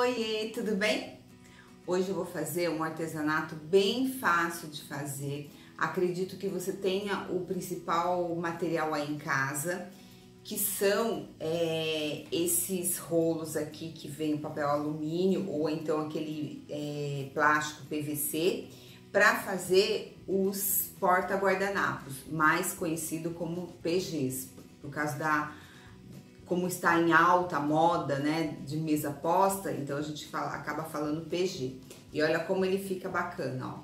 Oiê, tudo bem? Hoje eu vou fazer um artesanato bem fácil de fazer. Acredito que você tenha o principal material aí em casa, que são esses rolos aqui que vem o papel alumínio ou então aquele plástico PVC, para fazer os porta-guardanapos, mais conhecido como PGs, por causa como está em alta moda, né, de mesa posta, então a gente acaba falando PG. E olha como ele fica bacana, ó.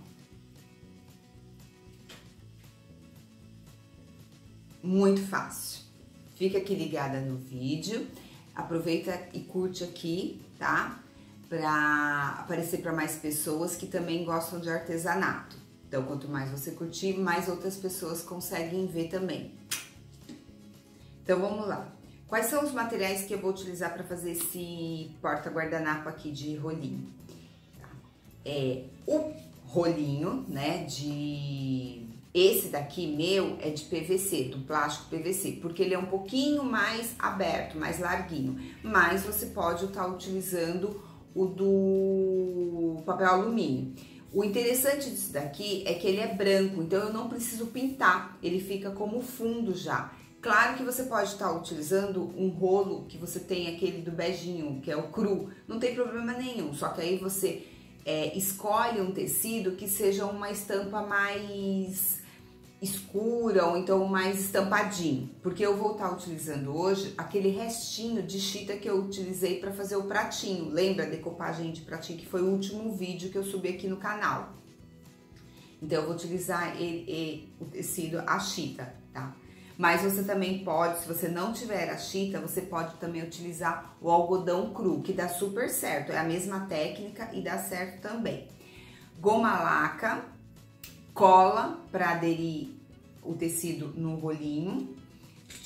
Muito fácil. Fica aqui ligada no vídeo, aproveita e curte aqui, tá? Para aparecer para mais pessoas que também gostam de artesanato. Então, quanto mais você curtir, mais outras pessoas conseguem ver também. Então, vamos lá. Quais são os materiais que eu vou utilizar para fazer esse porta-guardanapo aqui de rolinho? O rolinho, né, esse daqui meu é de PVC, do plástico PVC, porque ele é um pouquinho mais aberto, mais larguinho, mas você pode estar utilizando o do papel alumínio. O interessante disso daqui é que ele é branco, então eu não preciso pintar, ele fica como fundo já. Claro que você pode estar utilizando um rolo que você tem aquele do beijinho, que é o cru, não tem problema nenhum, só que aí você escolhe um tecido que seja uma estampa mais escura ou então mais estampadinho, porque eu vou estar utilizando hoje aquele restinho de chita que eu utilizei para fazer o pratinho. Lembra a decopagem de pratinho, que foi o último vídeo que eu subi aqui no canal? Então eu vou utilizar o tecido, a chita, tá? Mas você também pode, se você não tiver a chita, você pode também utilizar o algodão cru, que dá super certo, é a mesma técnica e dá certo também. Goma laca, cola para aderir o tecido no rolinho,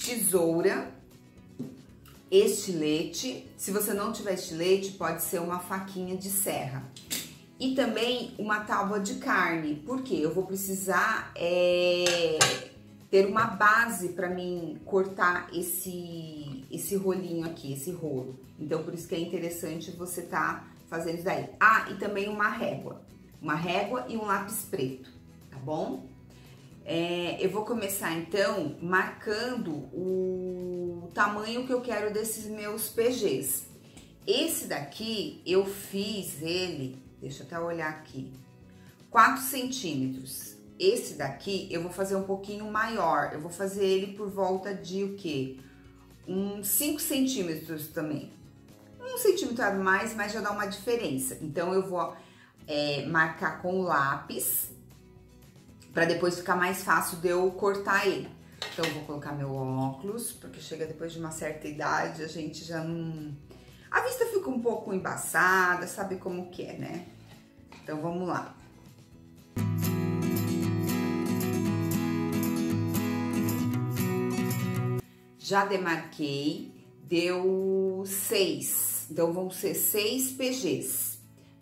tesoura, estilete. Se você não tiver estilete, pode ser uma faquinha de serra. E também uma tábua de carne, porque eu vou precisar ter uma base para mim cortar esse rolinho aqui, esse rolo. Então, por isso que é interessante você tá fazendo isso daí. Ah, e também uma régua e um lápis preto, tá bom? Eu vou começar então marcando o tamanho que eu quero desses meus PGs. Esse daqui eu fiz ele, deixa eu até olhar aqui, 4 centímetros. Esse daqui eu vou fazer um pouquinho maior, eu vou fazer ele por volta de o quê? Uns 5 centímetros também. 1 centímetro a mais, mas já dá uma diferença. Então eu vou marcar com o lápis, para depois ficar mais fácil de eu cortar ele. Então eu vou colocar meu óculos, porque chega depois de uma certa idade, a gente já não... A vista fica um pouco embaçada, sabe como que é, né? Então vamos lá. Já demarquei, deu 6, então vão ser 6 PGs,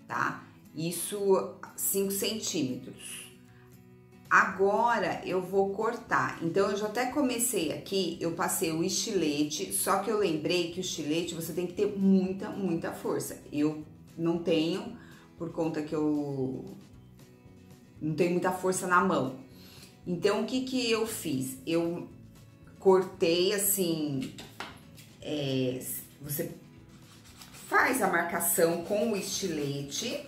tá? Isso 5 centímetros. Agora eu vou cortar, então eu já até comecei aqui, eu passei o estilete, só que eu lembrei que o estilete você tem que ter muita força. Eu não tenho, por conta que eu não tenho muita força na mão. Então o que eu fiz? Eu cortei assim, você faz a marcação com o estilete,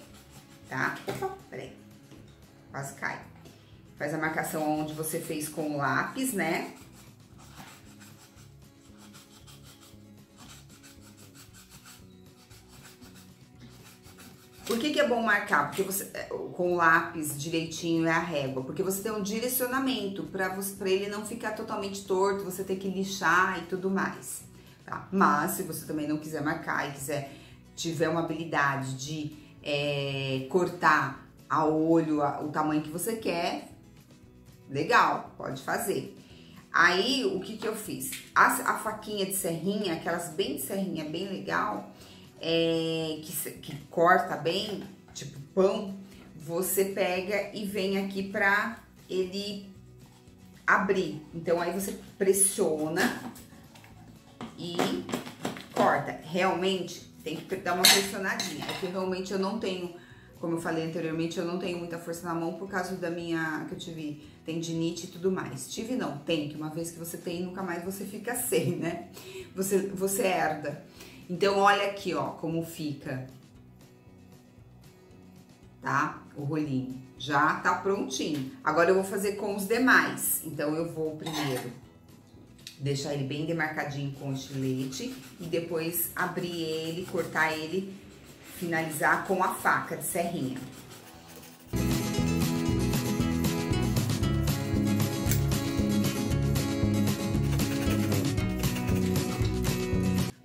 tá? Opa, peraí, quase cai. Faz a marcação onde você fez com o lápis, né? Por que é bom marcar? Porque você, com o lápis direitinho é a régua, porque você tem um direcionamento para ele não ficar totalmente torto, você tem que lixar e tudo mais, tá? Mas se você também não quiser marcar e tiver uma habilidade de cortar a olho o tamanho que você quer, legal, pode fazer. Aí, o que eu fiz? A faquinha de serrinha, aquelas bem de serrinha, bem legal, que corta bem, tipo pão, você pega e vem aqui pra ele abrir. Então, aí você pressiona e corta. Realmente, tem que dar uma pressionadinha. É que realmente eu não tenho, como eu falei anteriormente, eu não tenho muita força na mão por causa da minha, que eu tive tendinite e tudo mais. Tive não, tem, que uma vez que você tem, nunca mais você fica sem, né? Você herda. Então, olha aqui, ó, como fica, tá? O rolinho já tá prontinho. Agora eu vou fazer com os demais. Então, eu vou primeiro deixar ele bem demarcadinho com o estilete e depois abrir ele, cortar ele, finalizar com a faca de serrinha.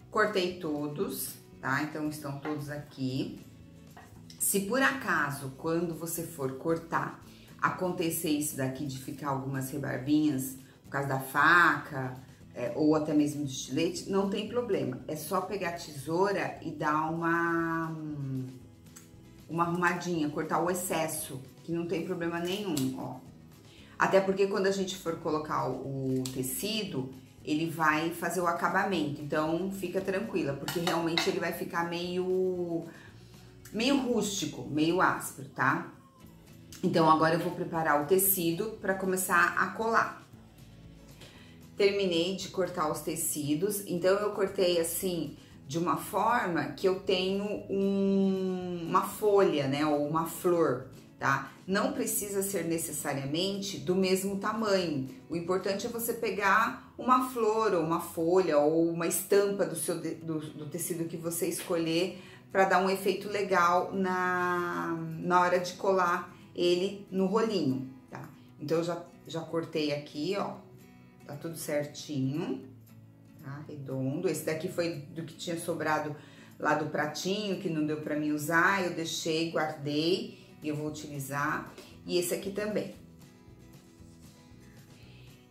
Cortei todos, tá? Então, estão todos aqui. Se por acaso, quando você for cortar, acontecer isso daqui de ficar algumas rebarbinhas, por causa da faca, ou até mesmo do estilete, não tem problema. É só pegar a tesoura e dar uma arrumadinha, cortar o excesso, que não tem problema nenhum, ó. Até porque quando a gente for colocar o tecido, ele vai fazer o acabamento, então fica tranquila, porque realmente ele vai ficar meio rústico, meio áspero, tá? Então, agora eu vou preparar o tecido para começar a colar. Terminei de cortar os tecidos, então eu cortei assim, de uma forma que eu tenho uma folha, né, ou uma flor, tá? Não precisa ser necessariamente do mesmo tamanho. O importante é você pegar uma flor, ou uma folha, ou uma estampa do tecido que você escolher, para dar um efeito legal na hora de colar ele no rolinho, tá? Então, eu já cortei aqui, ó, tá tudo certinho, tá? Redondo. Esse daqui foi do que tinha sobrado lá do pratinho, que não deu pra mim usar, eu deixei, guardei e eu vou utilizar. E esse aqui também.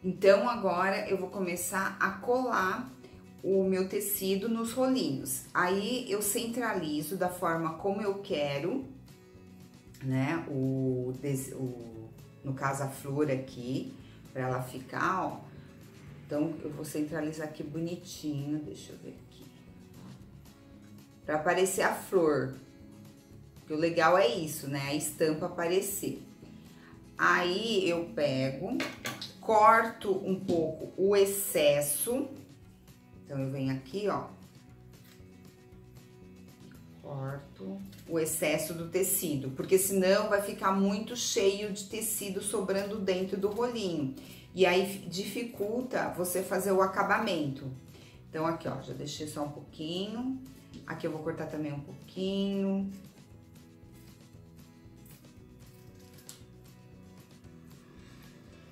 Então, agora eu vou começar a colar o meu tecido nos rolinhos. Aí eu centralizo da forma como eu quero, né? No caso, a flor aqui, pra ela ficar, ó. Então, eu vou centralizar aqui bonitinho, deixa eu ver aqui. Pra aparecer a flor. Porque o legal é isso, né? A estampa aparecer. Aí, eu pego, corto um pouco o excesso. Então, eu venho aqui, ó, corto o excesso do tecido, porque senão vai ficar muito cheio de tecido sobrando dentro do rolinho. E aí, dificulta você fazer o acabamento. Então, aqui, ó, já deixei só um pouquinho. Aqui eu vou cortar também um pouquinho.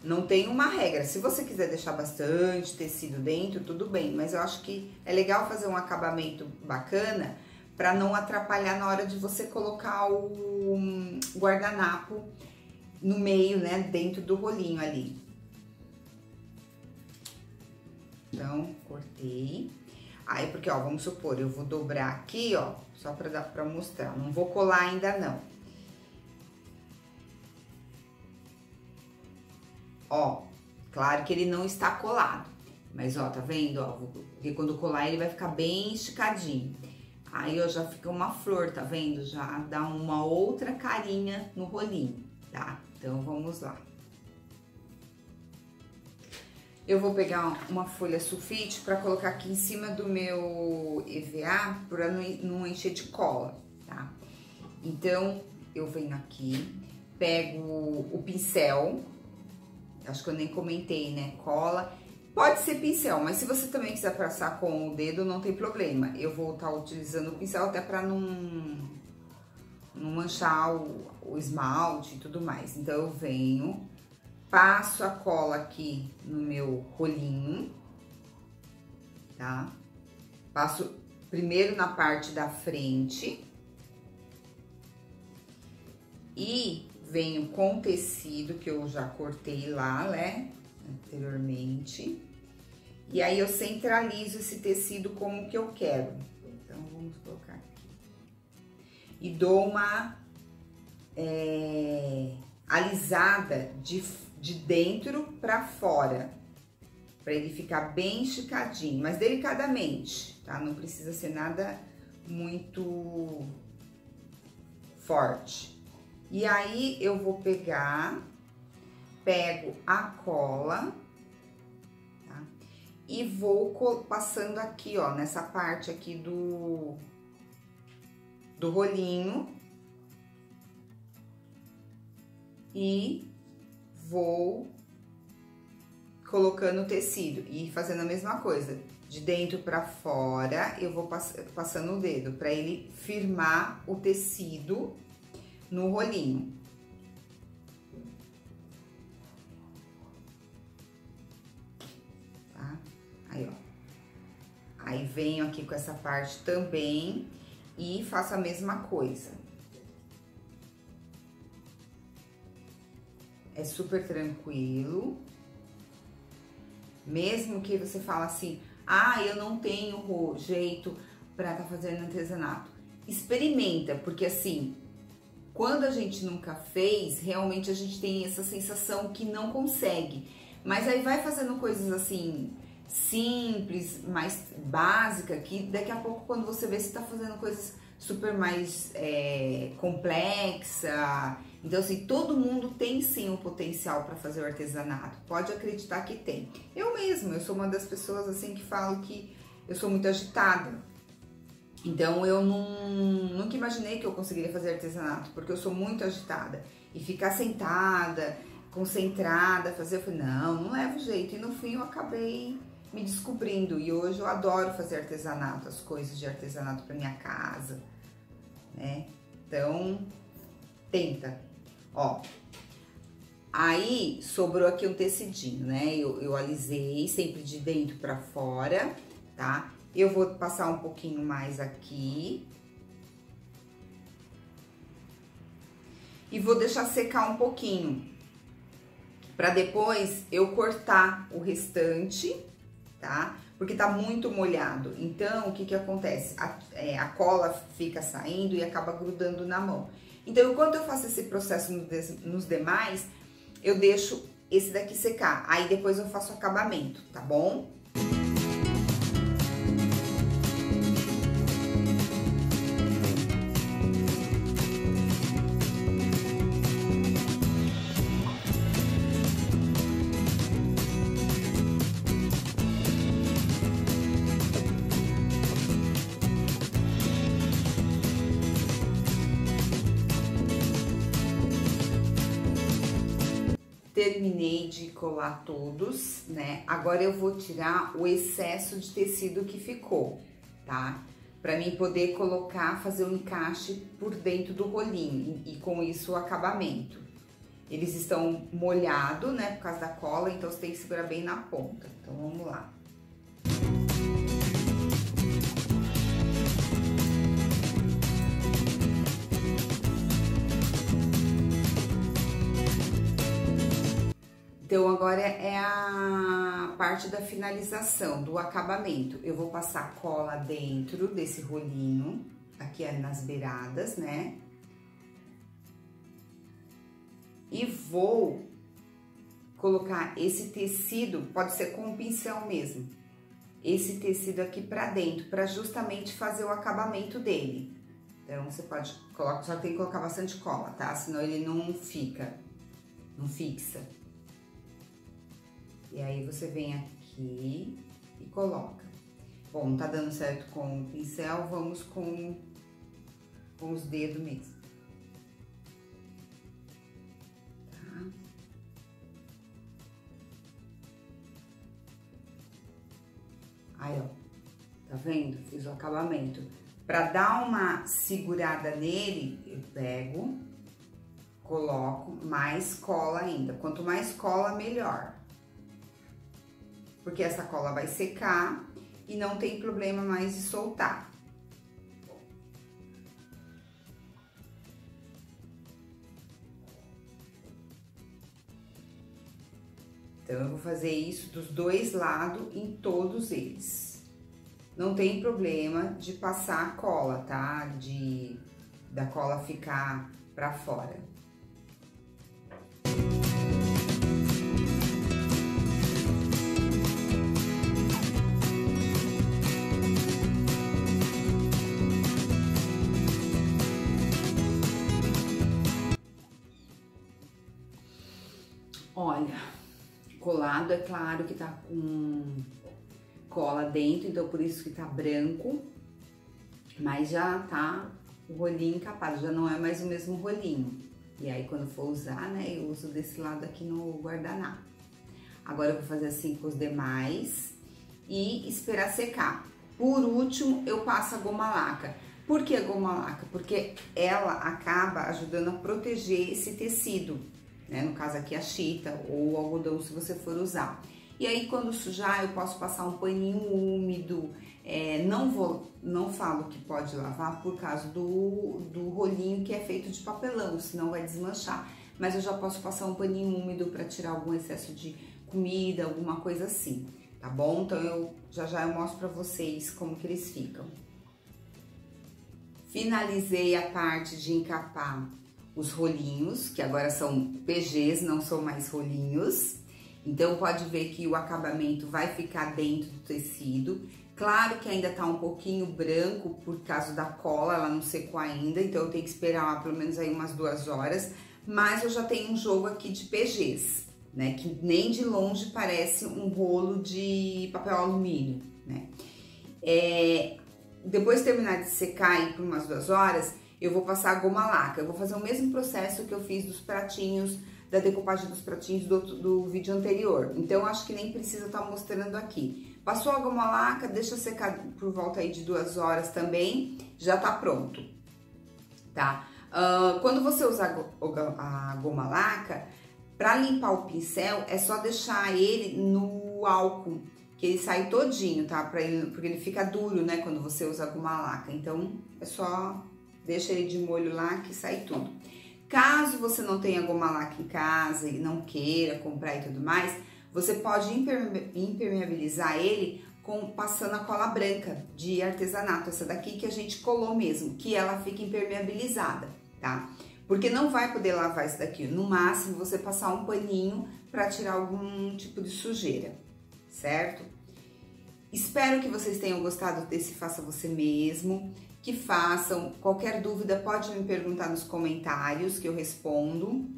Não tem uma regra, se você quiser deixar bastante tecido dentro, tudo bem, mas eu acho que é legal fazer um acabamento bacana para não atrapalhar na hora de você colocar o guardanapo no meio, né, dentro do rolinho ali. Então, cortei. Aí, porque, ó, vamos supor, eu vou dobrar aqui, ó, só pra mostrar, não vou colar ainda não. Ó, claro que ele não está colado, mas ó, tá vendo, ó, porque quando colar ele vai ficar bem esticadinho. Aí, ó, já fica uma flor, tá vendo? Já dá uma outra carinha no rolinho, tá? Então, vamos lá. Eu vou pegar uma folha sulfite pra colocar aqui em cima do meu EVA, pra não encher de cola, tá? Então, eu venho aqui, pego o pincel. Acho que eu nem comentei, né? Cola. Pode ser pincel, mas se você também quiser passar com o dedo, não tem problema. Eu vou estar utilizando o pincel até pra não manchar o esmalte e tudo mais. Então, eu venho, passo a cola aqui no meu rolinho, tá? Passo primeiro na parte da frente e venho com o tecido que eu já cortei lá, né, anteriormente. E aí, eu centralizo esse tecido como que eu quero. Então, vamos colocar aqui. E dou uma alisada de dentro pra fora. Pra ele ficar bem esticadinho, mas delicadamente, tá? Não precisa ser nada muito forte. E aí, eu vou pego a cola, tá? E vou passando aqui, ó, nessa parte aqui do rolinho. E vou colocando o tecido e fazendo a mesma coisa. De dentro pra fora, eu vou passando o dedo pra ele firmar o tecido no rolinho. Tá? Aí, ó. Aí, venho aqui com essa parte também e faço a mesma coisa. É super tranquilo. Mesmo que você fala assim, ah, eu não tenho jeito pra tá fazendo artesanato. Experimenta, porque assim, quando a gente nunca fez, realmente a gente tem essa sensação que não consegue. Mas aí vai fazendo coisas assim, simples, mais básica, que daqui a pouco quando você vê, você tá fazendo coisas super mais complexa. Então assim, todo mundo tem sim o potencial para fazer o artesanato, pode acreditar que tem. Eu mesma, eu sou uma das pessoas assim que falo que eu sou muito agitada. Então eu nunca imaginei que eu conseguiria fazer artesanato, porque eu sou muito agitada. E ficar sentada, concentrada, eu falei, não levo jeito. E no fim eu acabei me descobrindo. E hoje eu adoro fazer artesanato, as coisas de artesanato para minha casa, né? Então, tenta. Ó, aí sobrou aqui um tecidinho, né? Eu alisei sempre de dentro pra fora, tá? Eu vou passar um pouquinho mais aqui. E vou deixar secar um pouquinho, pra depois eu cortar o restante, tá? Porque tá muito molhado. Então, o que que acontece? A cola fica saindo e acaba grudando na mão. Então, enquanto eu faço esse processo nos demais, eu deixo esse daqui secar. Aí, depois eu faço o acabamento, tá bom? Terminei de colar todos, né? Agora eu vou tirar o excesso de tecido que ficou, tá? Pra mim poder fazer um encaixe por dentro do rolinho e com isso o acabamento. Eles estão molhados, né? Por causa da cola, então você tem que segurar bem na ponta. Então vamos lá. Então, agora é a parte da finalização, do acabamento. Eu vou passar cola dentro desse rolinho, aqui nas beiradas, né? E vou colocar esse tecido, pode ser com um pincel mesmo, esse tecido aqui pra dentro, pra justamente fazer o acabamento dele. Então, você pode colocar, só tem que colocar bastante cola, tá? Senão ele não fica, não fixa. E aí, você vem aqui e coloca. Bom, tá dando certo com o pincel, vamos com os dedos mesmo. Tá? Aí, ó, tá vendo? Fiz o acabamento. Pra dar uma segurada nele, eu pego, coloco mais cola ainda. Quanto mais cola, melhor. Porque essa cola vai secar e não tem problema mais de soltar. Então, eu vou fazer isso dos dois lados em todos eles. Não tem problema de passar a cola, tá? Da cola ficar pra fora. Olha, colado é claro que tá com cola dentro, então por isso que tá branco, mas já tá o rolinho encapado, já não é mais o mesmo rolinho. E aí quando for usar, né, eu uso desse lado aqui no guardanapo. Agora eu vou fazer assim com os demais e esperar secar. Por último, eu passo a goma laca. Por que a goma laca? Porque ela acaba ajudando a proteger esse tecido, né? No caso aqui a chita ou o algodão, se você for usar. E aí quando sujar, eu posso passar um paninho úmido. Não falo que pode lavar por causa do rolinho que é feito de papelão, senão vai desmanchar. Mas eu já posso passar um paninho úmido para tirar algum excesso de comida, alguma coisa assim, tá bom? Então eu já mostro para vocês como que eles ficam. Finalizei a parte de encapar os rolinhos, que agora são PGs, não são mais rolinhos. Então pode ver que o acabamento vai ficar dentro do tecido. Claro que ainda tá um pouquinho branco por causa da cola, ela não secou ainda, então eu tenho que esperar pelo menos aí umas 2 horas. Mas eu já tenho um jogo aqui de PGs, né? Que nem de longe parece um rolo de papel alumínio, né? Depois de terminar de secar aí por umas 2 horas, eu vou passar a goma laca. Eu vou fazer o mesmo processo que eu fiz dos pratinhos, da decopagem dos pratinhos do vídeo anterior. Então, acho que nem precisa estar mostrando aqui. Passou a goma laca, deixa secar por volta aí de 2 horas também, já tá pronto, tá? Quando você usar a goma laca, para limpar o pincel, é só deixar ele no álcool, que ele sai todinho, tá? Porque ele fica duro, né, quando você usa a goma laca. Então, é só deixa ele de molho lá que sai tudo. Caso você não tenha goma laca em casa e não queira comprar e tudo mais, você pode impermeabilizar ele passando a cola branca de artesanato, essa daqui que a gente colou mesmo, que ela fica impermeabilizada, tá? Porque não vai poder lavar isso daqui, no máximo você passar um paninho para tirar algum tipo de sujeira, certo? Espero que vocês tenham gostado desse Faça Você Mesmo, que façam. Qualquer dúvida pode me perguntar nos comentários que eu respondo.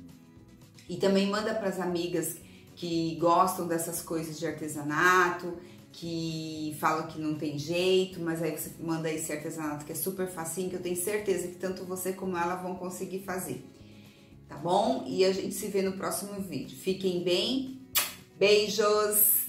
E também manda para as amigas que gostam dessas coisas de artesanato, que falam que não tem jeito, mas aí você manda esse artesanato que é super facinho, que eu tenho certeza que tanto você como ela vão conseguir fazer, tá bom? E a gente se vê no próximo vídeo. Fiquem bem, beijos!